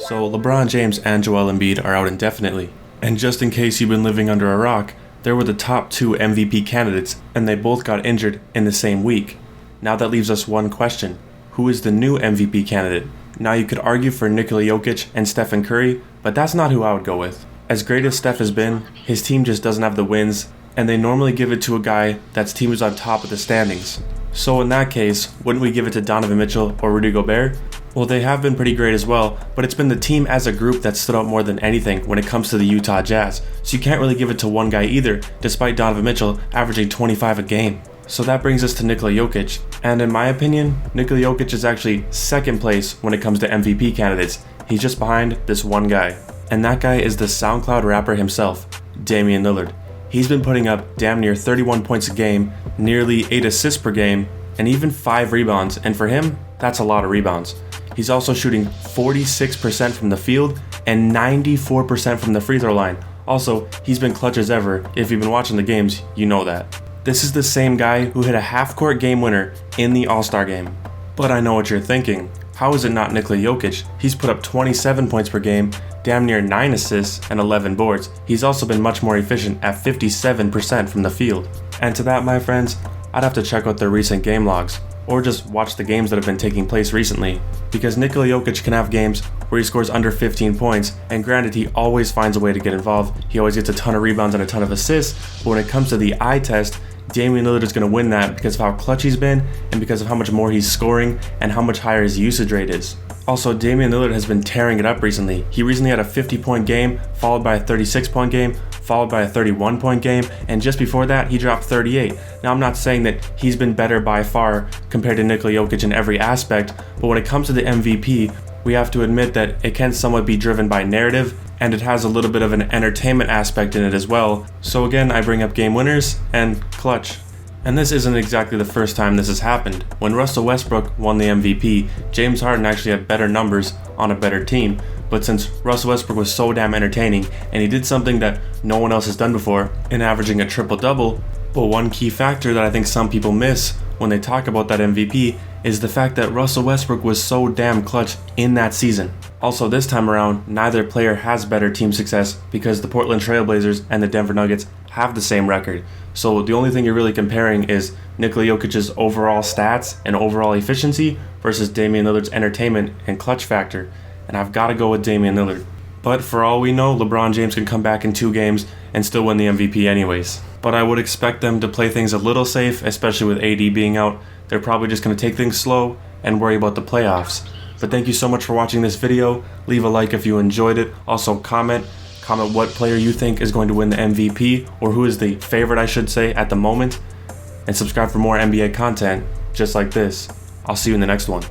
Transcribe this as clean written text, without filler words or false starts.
So LeBron James and Joel Embiid are out indefinitely. And just in case you've been living under a rock, they were the top two MVP candidates and they both got injured in the same week. Now that leaves us one question. Who is the new MVP candidate? Now you could argue for Nikola Jokic and Stephen Curry, but that's not who I would go with. As great as Steph has been, his team just doesn't have the wins, and they normally give it to a guy that's team is on top of the standings. So in that case, wouldn't we give it to Donovan Mitchell or Rudy Gobert? Well, they have been pretty great as well, but it's been the team as a group that stood out more than anything when it comes to the Utah Jazz, so you can't really give it to one guy either, despite Donovan Mitchell averaging 25 a game. So that brings us to Nikola Jokic, and in my opinion, Nikola Jokic is actually second place when it comes to MVP candidates. He's just behind this one guy, and that guy is the SoundCloud rapper himself, Damian Lillard. He's been putting up damn near 31 points a game, nearly 8 assists per game, and even 5 rebounds, and for him, that's a lot of rebounds. He's also shooting 46% from the field and 94% from the free throw line. Also, he's been clutch as ever. If you've been watching the games, you know that. This is the same guy who hit a half-court game winner in the All-Star game. But I know what you're thinking. How is it not Nikola Jokic? He's put up 27 points per game, damn near 9 assists, and 11 boards. He's also been much more efficient at 57% from the field. And to that, my friends, I'd have to check out their recent game logs, or just watch the games that have been taking place recently. Because Nikola Jokic can have games where he scores under 15 points, and granted he always finds a way to get involved, he always gets a ton of rebounds and a ton of assists, but when it comes to the eye test, Damian Lillard is going to win that because of how clutch he's been and because of how much more he's scoring and how much higher his usage rate is. Also, Damian Lillard has been tearing it up recently. He recently had a 50-point game, followed by a 36-point game, followed by a 31-point game, and just before that, he dropped 38. Now, I'm not saying that he's been better by far compared to Nikola Jokic in every aspect, but when it comes to the MVP, we have to admit that it can somewhat be driven by narrative, and it has a little bit of an entertainment aspect in it as well. So again, I bring up game winners and clutch. And this isn't exactly the first time this has happened. When Russell Westbrook won the MVP, James Harden actually had better numbers on a better team. But since Russell Westbrook was so damn entertaining, and he did something that no one else has done before in averaging a triple-double, but one key factor that I think some people miss when they talk about that MVP is the fact that Russell Westbrook was so damn clutch in that season. Also, this time around, neither player has better team success because the Portland Trail Blazers and the Denver Nuggets have the same record. So the only thing you're really comparing is Nikola Jokic's overall stats and overall efficiency versus Damian Lillard's entertainment and clutch factor. And I've got to go with Damian Lillard. But for all we know, LeBron James can come back in 2 games and still win the MVP anyways. But I would expect them to play things a little safe, especially with AD being out. They're probably just going to take things slow and worry about the playoffs. But thank you so much for watching this video. Leave a like if you enjoyed it. Also comment what player you think is going to win the MVP, or who is the favorite, I should say, at the moment. And subscribe for more NBA content just like this. I'll see you in the next one.